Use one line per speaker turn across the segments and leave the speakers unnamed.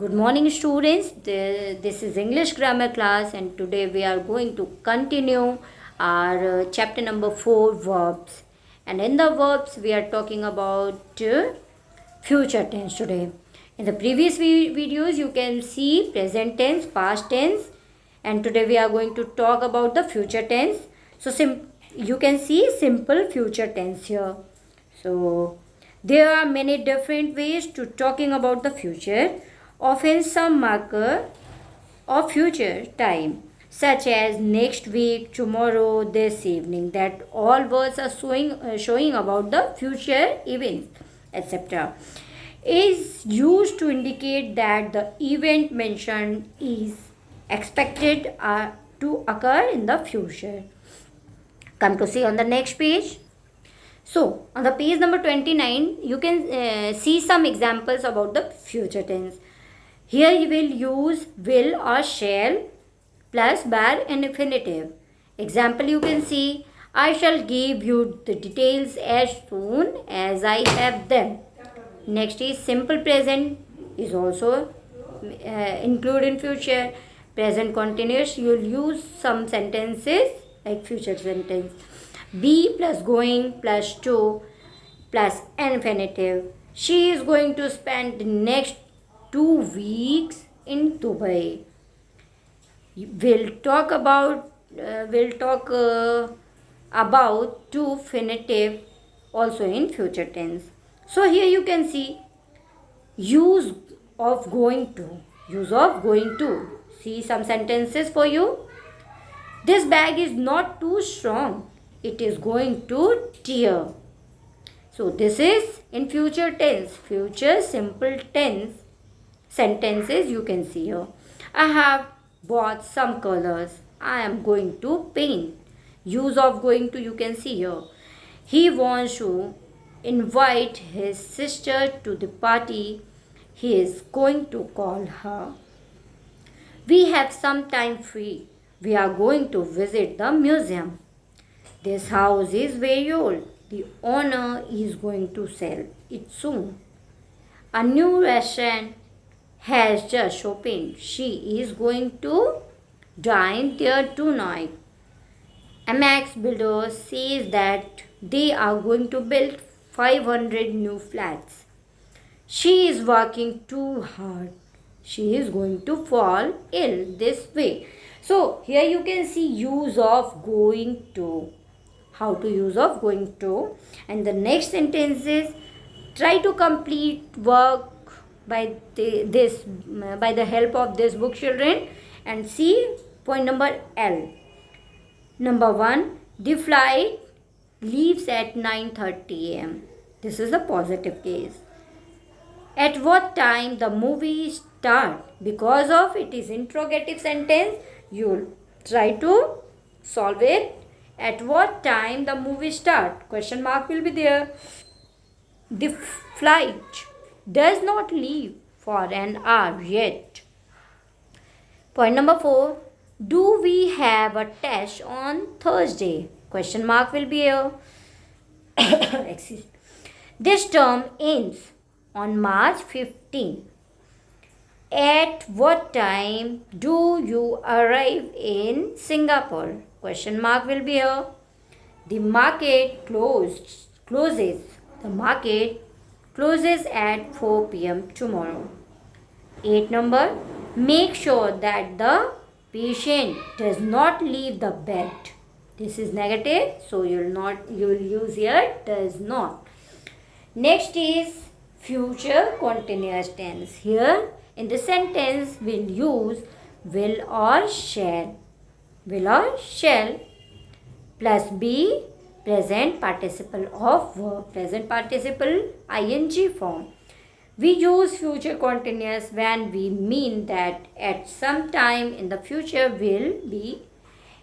Good morning, students. This is English grammar class, and today we are going to continue our chapter number 4, verbs. And in the verbs, we are talking about future tense today. In the previous videos, you can see present tense, past tense, and today we are going to talk about the future tense. So you can see simple future tense here. So there are many different ways to talking about the future. Often some marker of future time, such as next week, tomorrow, this evening, that all words are showing about the future events, etc., is used to indicate that the event mentioned is expected to occur in the future. Come to see on the next page. So, on the page number 29, you can see some examples about the future tense. Here you will use will or shall plus bare infinitive. Example you can see, I shall give you the details as soon as I have them. Next is simple present is also included in future. Present continuous, you will use some sentences like future sentence. Be plus going plus to plus infinitive. She is going to spend the next 2 weeks in Dubai. We'll talk about to infinitive also in future tense. So here you can see use of going to. See some sentences for you. This bag is not too strong. It is going to tear. So this is in future tense, future simple tense sentences you can see here. I have bought some colors. I am going to paint. Use of going to you can see here. He wants to invite his sister to the party. He is going to call her. We have some time free. We are going to visit the museum. This house is very old. The owner is going to sell it soon. A new restaurant has just opened. She is going to dine there tonight. Amax Builders says that they are going to build 500 new flats. She is working too hard. She is going to fall ill this way. So here you can see use of going to. How to use of going to. And the next sentence is try to complete work by the help of this book, children, and see point number L. Number 1, the flight leaves at 9:30 a.m. This is the positive case. At what time the movie start? Because of it is interrogative sentence, you'll try to solve it. At what time the movie start? Question mark will be there. The flight does not leave for an hour yet. Point number 4. Do we have a test on Thursday? Question mark will be here. Excuse. This term ends on March 15. At what time do you arrive in Singapore? Question mark will be here. The market closes. The market closes at 4 p.m. tomorrow. 8 number. Make sure that the patient does not leave the bed. This is negative, so you will use here does not. Next is future continuous tense. Here in the sentence we'll use will or shall. Will or shall plus be present participle of verb, present participle ing form. We use future continuous when we mean that at some time in the future will be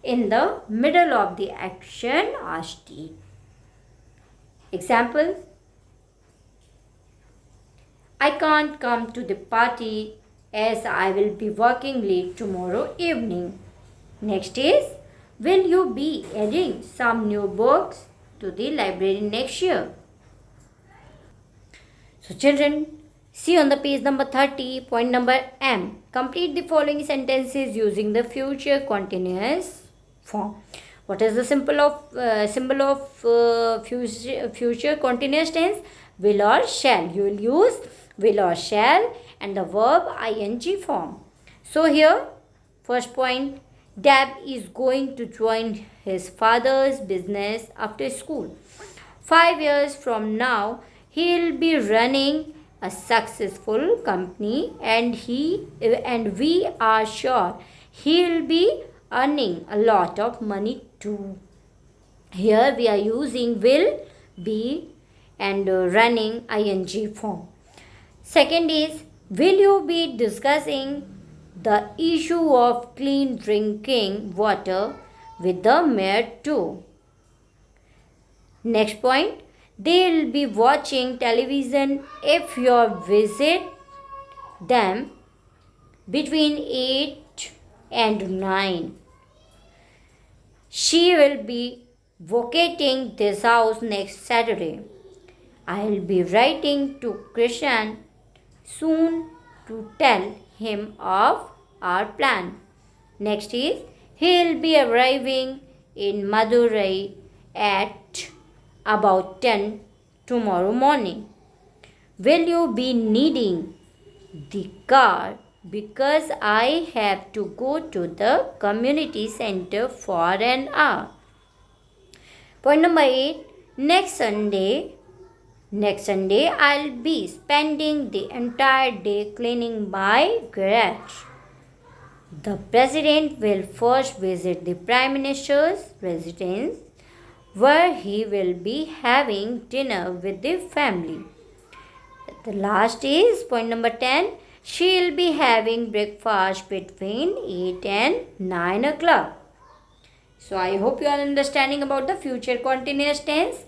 in the middle of the action or state. Examples: I can't come to the party as I will be working late tomorrow evening. Next is, will you be adding some new books to the library next year? So children, See on the page number 30, point number M. Complete the following sentences using the future continuous form. What is the symbol of future continuous tense? Will or shall. You will use will or shall and the verb ing form. So here, first point, Dab is going to join his father's business after school. 5 years from now, he'll be running a successful company and we are sure he'll be earning a lot of money too. Here we are using will, be and running ing form. Second is, will you be discussing the issue of clean drinking water with the mayor too? Next point, they'll be watching television if you visit them between 8 and 9. She will be vacating this house next Saturday. I'll be writing to Krishan soon to tell him of our plan. Next is, he'll be arriving in Madurai at about 10 tomorrow morning. Will you be needing the car because I have to go to the community center for an hour? Point number 8. Next Sunday, I'll be spending the entire day cleaning my garage. The President will first visit the Prime Minister's residence, where he will be having dinner with the family. The last is point number 10. She'll be having breakfast between 8 and 9 o'clock. So I hope you are understanding about the future continuous tense.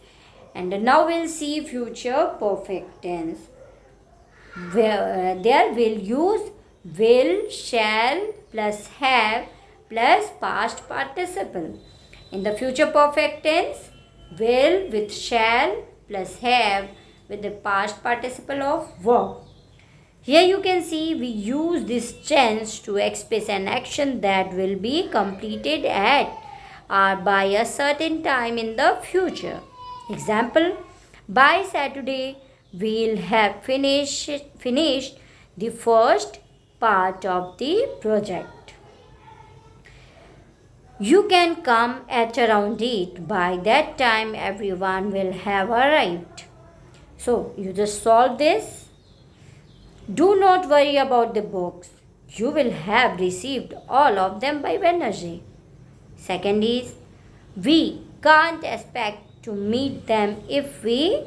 And now we'll see future perfect tense. There we'll use will, shall plus have plus past participle. In the future perfect tense, will with shall plus have with the past participle of verb. Here you can see we use this tense to express an action that will be completed at or by a certain time in the future. Example, by Saturday we'll have finished the first part of the project. You can come at around 8. By that time, everyone will have arrived. So, you just solve this. Do not worry about the books. You will have received all of them by Wednesday. Second is, we can't expect to meet them if we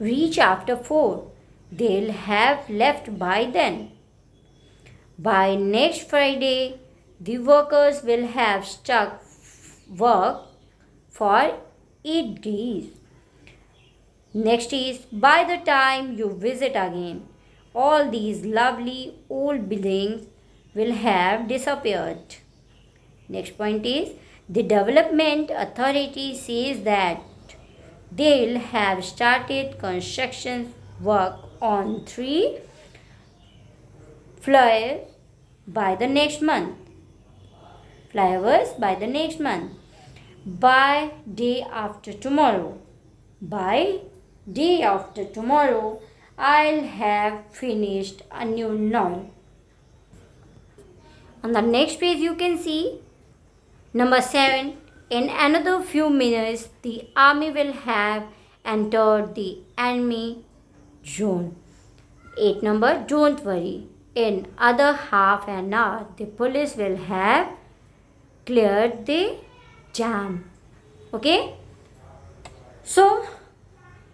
reach after 4. They'll have left by then. By next Friday, the workers will have stuck work for 8 days. Next is, by the time you visit again, all these lovely old buildings will have disappeared. Next point is, the development authority says that they'll have started construction work on 3 flyovers by the next month. By day after tomorrow. By day after tomorrow, I'll have finished a new novel. On the next page, you can see number 7. In another few minutes, the army will have entered the enemy zone. 8 number, don't worry. In other half an hour, the police will have cleared the jam. Okay? So,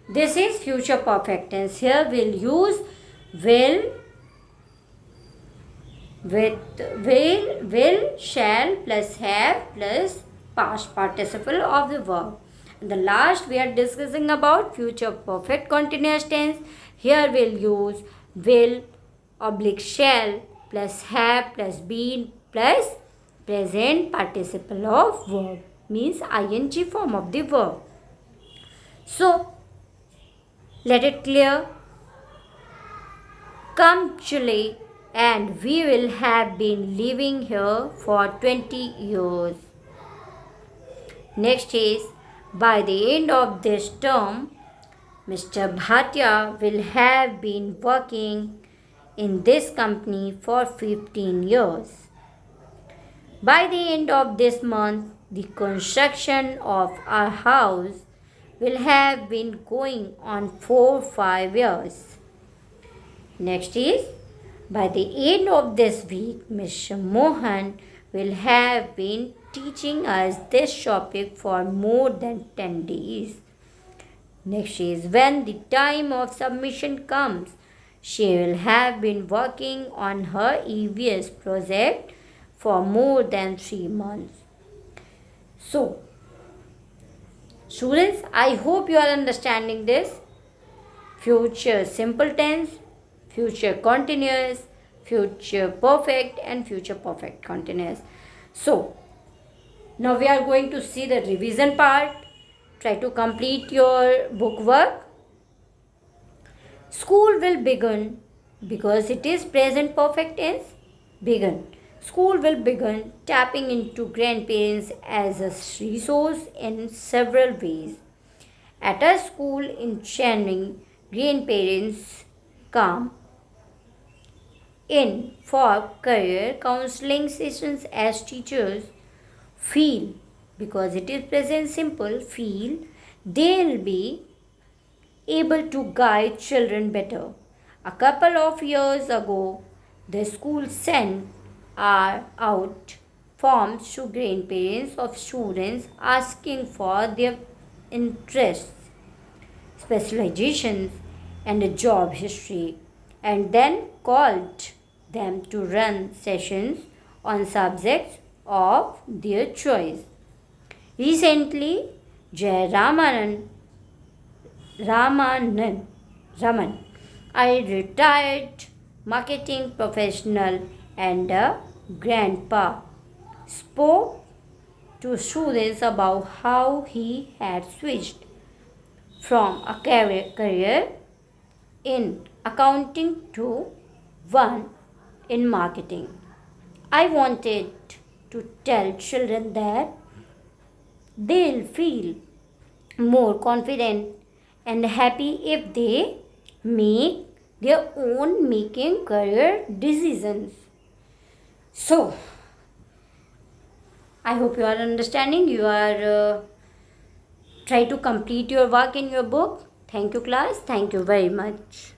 this is future perfect tense. Here we'll use will with will, shall plus have plus past participle of the verb. And the last we are discussing about future perfect continuous tense. Here we'll use will oblique shall plus have plus been plus present participle of verb, means ing form of the verb. So, let it clear. come Chile and we will have been living here for 20 years. Next is, by the end of this term, Mr. Bhatia will have been working in this company for 15 years. By the end of this month, the construction of our house will have been going on for 5 years. Next is, by the end of this week, Mr. Mohan will have been teaching us this topic for more than 10 days. Next is, when the time of submission comes, she will have been working on her EVS project for more than 3 months. So, students, I hope you are understanding this. Future simple tense, future continuous, future perfect, and future perfect continuous. So, now we are going to see the revision part. Try to complete your book work. School will begin because it is present perfect tense. Begin. School will begin tapping into grandparents as a resource in several ways. At a school in Chennai, grandparents come in for career counseling sessions as teachers feel, because it is present simple, feel they'll be able to guide children better. A couple of years ago, the school sent out forms to grandparents of students asking for their interests, specializations, and a job history, and then called them to run sessions on subjects of their choice. Recently, Jay Raman, a retired marketing professional and a grandpa, spoke to students about how he had switched from a career in accounting to one in marketing. I wanted to tell children that they'll feel more confident and happy if they make their own making career decisions. So, I hope you are understanding. You are try to complete your work in your book. Thank you, class. Thank you very much.